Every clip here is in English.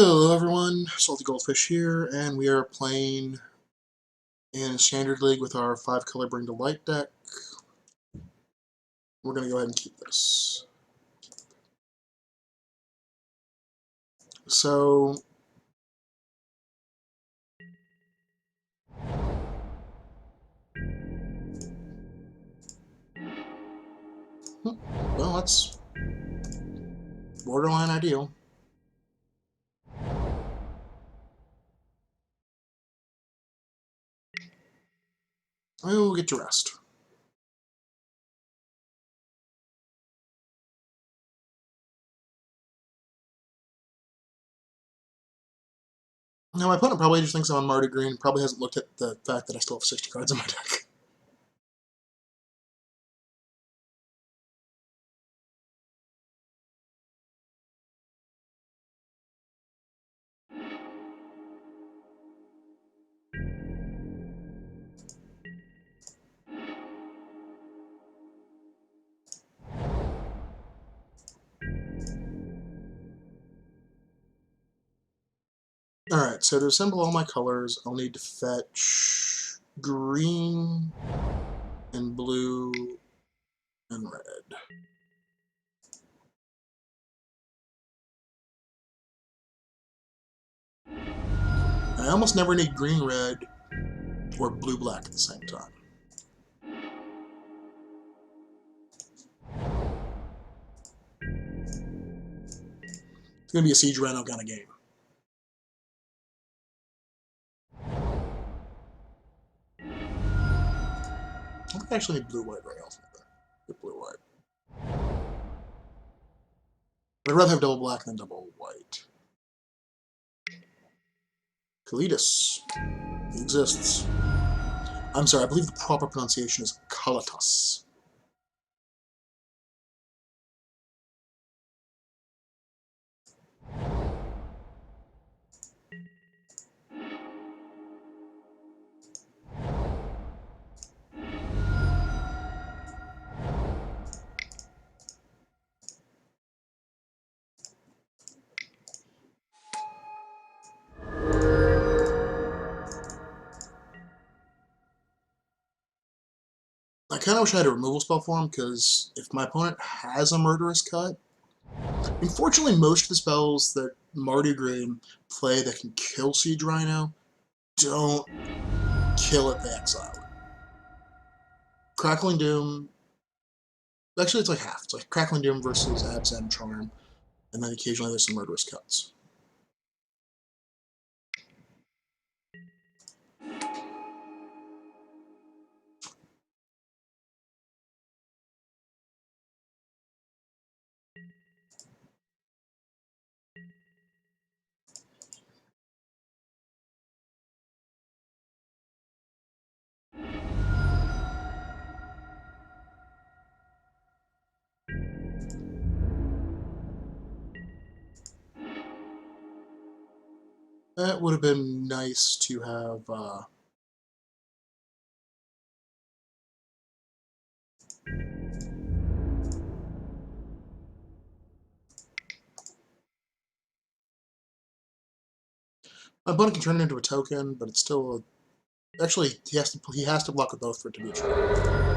Hello everyone, Salty Goldfish here, and we are playing in Standard League with our 5-color Bring to Light deck. We're going to go ahead and keep this. So, well, that's borderline ideal. We'll get to rest. Now, my opponent probably just thinks I'm on Mardu Green, probably hasn't looked at the fact that I still have 60 cards in my deck. Alright, so to assemble all my colors, I'll need to fetch green and blue and red. I almost never need green, red, or blue, black at the same time. It's going to be a Siege Rhino kind of game. I think I actually need blue-white right off of there. Get blue-white. I'd rather have double black than double white. Kalitas. He exists. I'm sorry, I believe the proper pronunciation is Kalitas. I kind of wish I had a removal spell for him, because if my opponent has a Murderous Cut, unfortunately most of the spells that Mardu Green play that can kill Siege Rhino don't kill it, they exile it. Crackling Doom, actually it's like half. It's like Crackling Doom versus Abzan Charm, and then occasionally there's some Murderous Cuts. That would have been nice to have, my opponent can turn it into a token, but it's still actually he has to block with both for it to be a trap.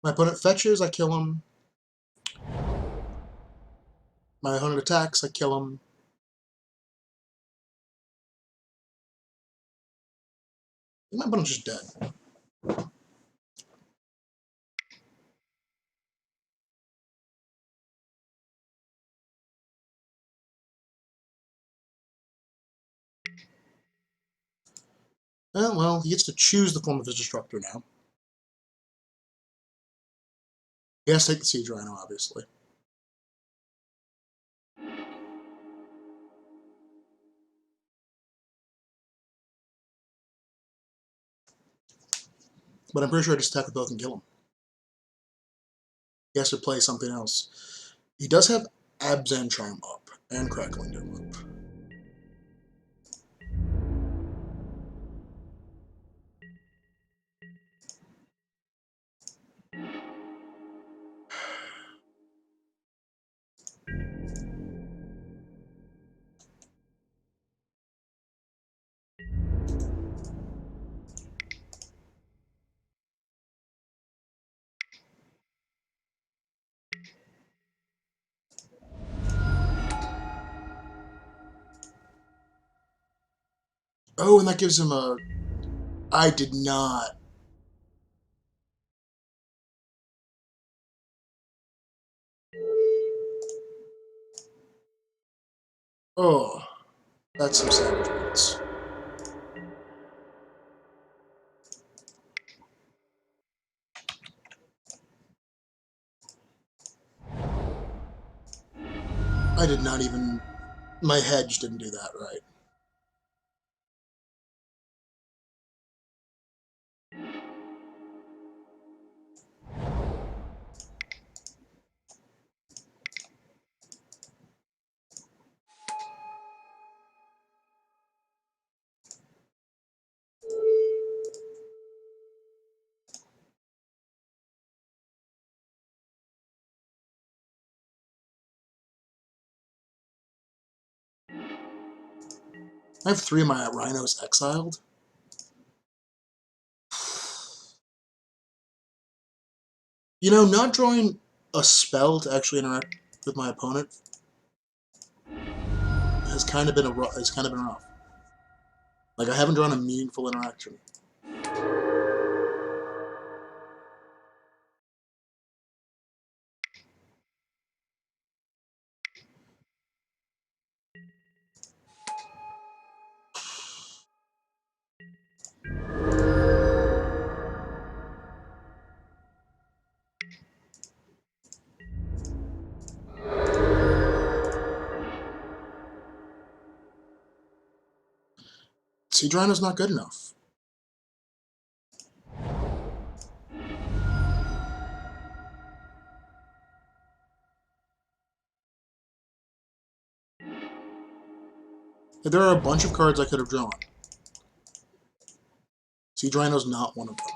My opponent fetches, I kill him. My opponent attacks, I kill him. My opponent's just dead. Oh, well, he gets to choose the form of his destructor now. He has to take the Siege Rhino, obviously. But I'm pretty sure I just attack with both and kill him. He has to play something else. He does have Abzan Charm up and Crackling Doom up. Oh, and that gives him a... I did not. Oh, that's some savage words. I did not even... My hedge didn't do that right. I have 3 of my rhinos exiled. You know, not drawing a spell to actually interact with my opponent has kind of been rough. Like, I haven't drawn a meaningful interaction. Siege Rhino's not good enough. There are a bunch of cards I could have drawn. Siege Rhino's not one of them.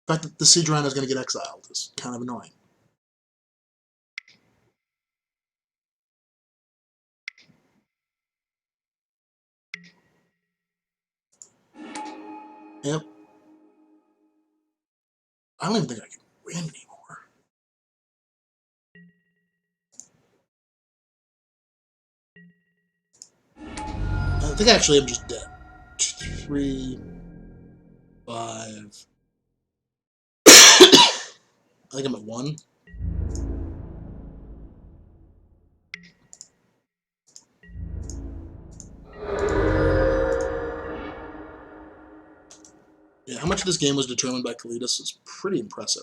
The fact that the Siege Rhino is going to get exiled is kind of annoying. Yep. I don't even think I can win anymore. I think actually I'm just dead. 3, 5. I think I'm at 1. Yeah, how much of this game was determined by Kalitas is pretty impressive.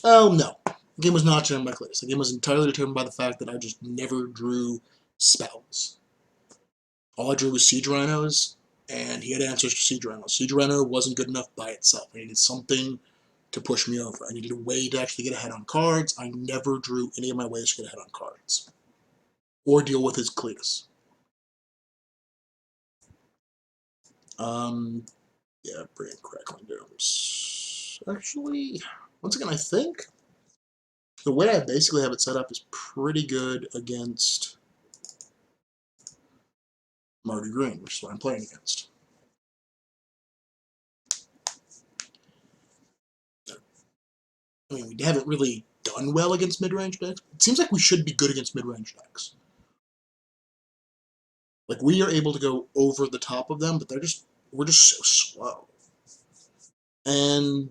Oh, no. The game was not determined by Kalitas. The game was entirely determined by the fact that I just never drew spells. All I drew was Siege Rhinos, and he had answers to Siege Rhinos. Siege Rhino wasn't good enough by itself. I needed something to push me over. I needed a way to actually get ahead on cards. I never drew any of my ways to get ahead on cards. Or deal with his Kalitas. Yeah, bring Crackling Dooms. Actually, once again, I think the way I basically have it set up is pretty good against Mardu Green, which is what I'm playing against. I mean, we haven't really done well against mid-range decks. It seems like we should be good against mid-range decks. Like, we are able to go over the top of them, but we're just so slow. And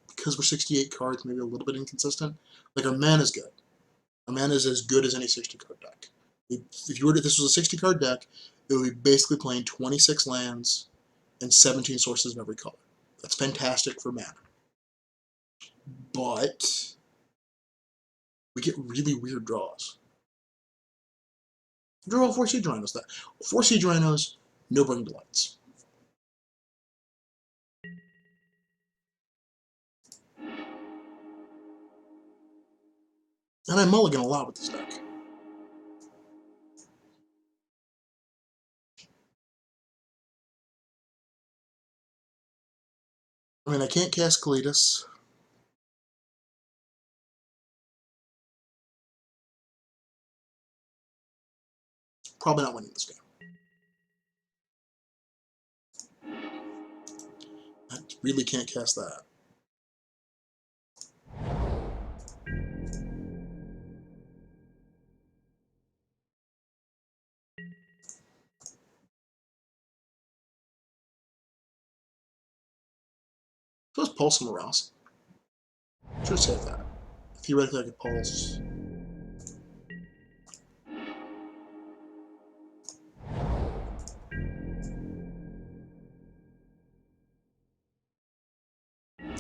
because we're 68 cards, maybe a little bit inconsistent, like, our mana's good. Our mana is as good as any 60-card deck. If this was a 60-card deck, it would be basically playing 26 lands and 17 sources of every color. That's fantastic for mana. But we get really weird draws. Draw 4 Siege Rhinos. 4 Siege Rhinos, no Bring to Lights. And I mulligan a lot with this deck. I mean, I can't cast Kalitas. Probably not winning this game. I really can't cast that. So it's Pulse of Murasa. Should have saved that. Theoretically, I could Pulse.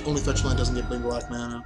Only fetch land doesn't get big black mana.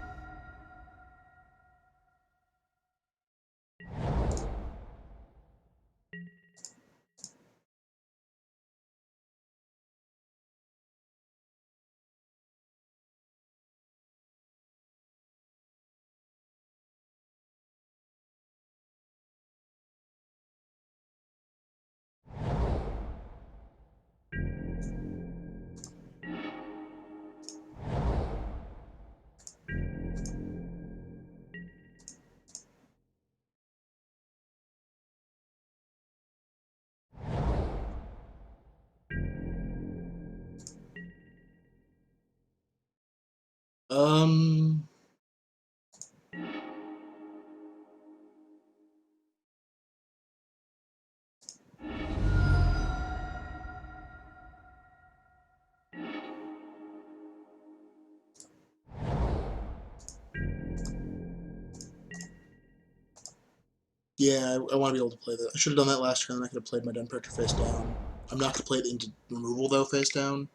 Yeah, I want to be able to play that. I should have done that last turn, and I could have played my Den Protector face down. I'm not going to play it into removal, though, face down.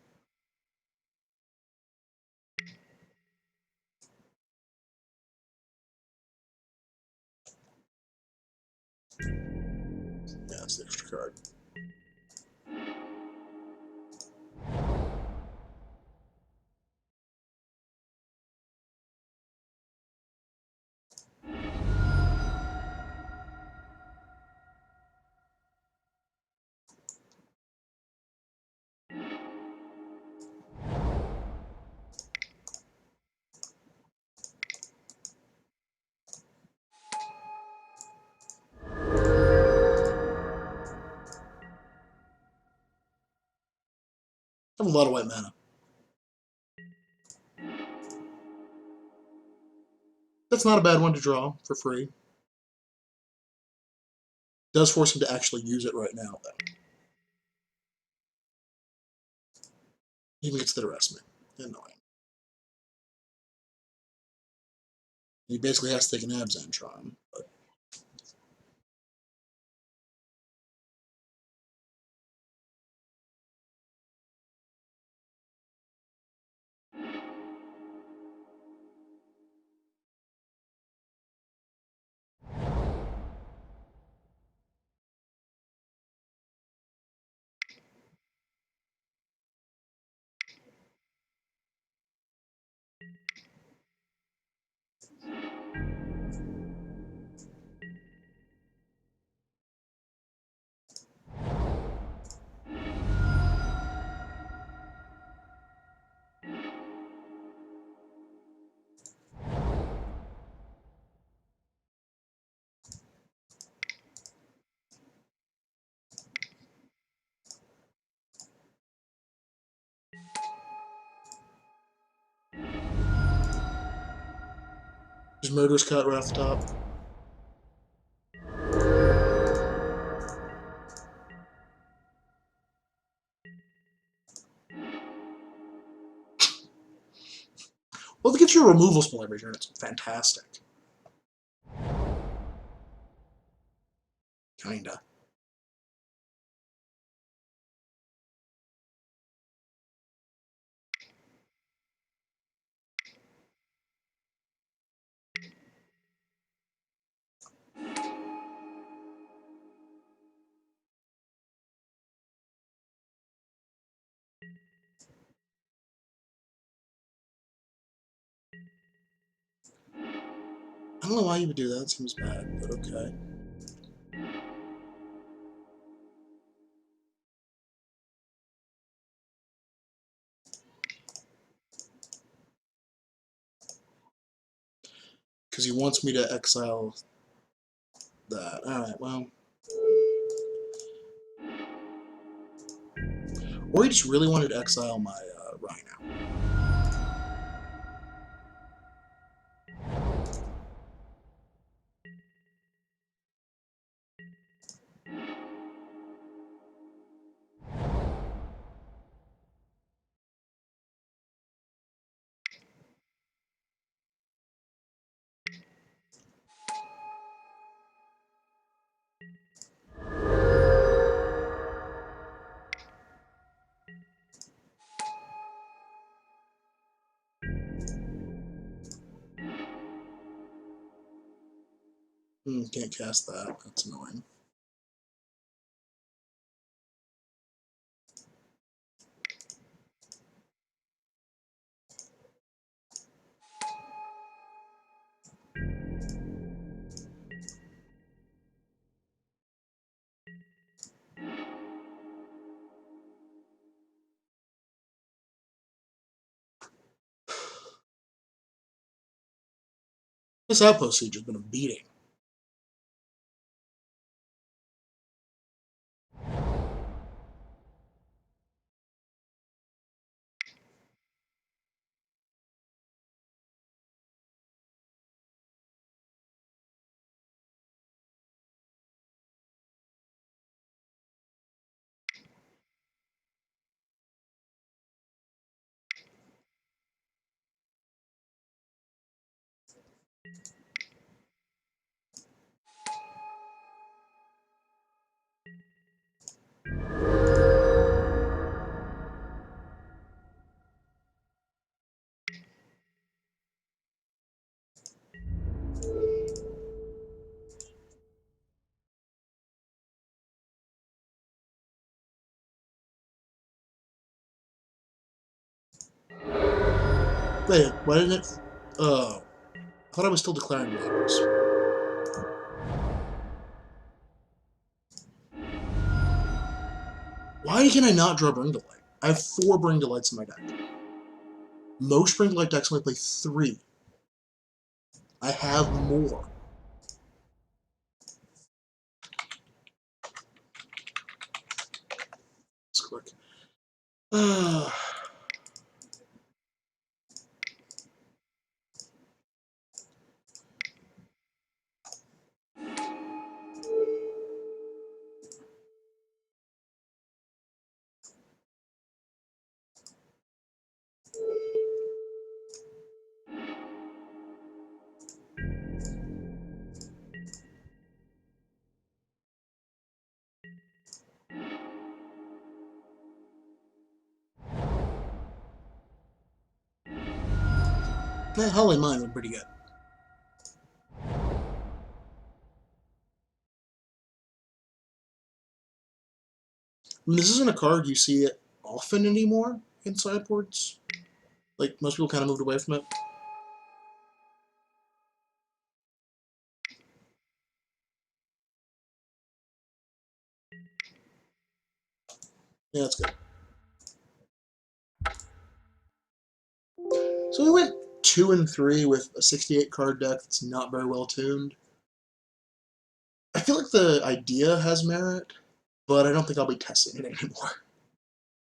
Yeah, that's the extra card. I have a lot of white mana. That's not a bad one to draw for free. Does force him to actually use it right now, though. Even gets to arrest me. Annoying. He basically has to take an Abzan Charm. But just Murderous Cut right off the top. Well, if it gives you a removal spell every turn, it's fantastic. Kinda. I don't know why you would do that. It seems bad, but okay. Because he wants me to exile that. Alright, well. Or he just really wanted to exile my Rhino. Can't cast that. That's annoying. This outpost siege has been a beating. Wait, why didn't it... Oh. I thought I was still declaring battles. Why can I not draw Bring to Light? I have 4 Bring to Lights in my deck. Most Bring to Light decks only play 3. I have more. Let's click. That Holly Mine was pretty good. I mean, this isn't a card you see it often anymore in sideboards. Like, most people kind of moved away from it. Yeah, that's good. So we went 2 and 3 with a 68 card deck that's not very well tuned. I feel like the idea has merit, but I don't think I'll be testing it anymore.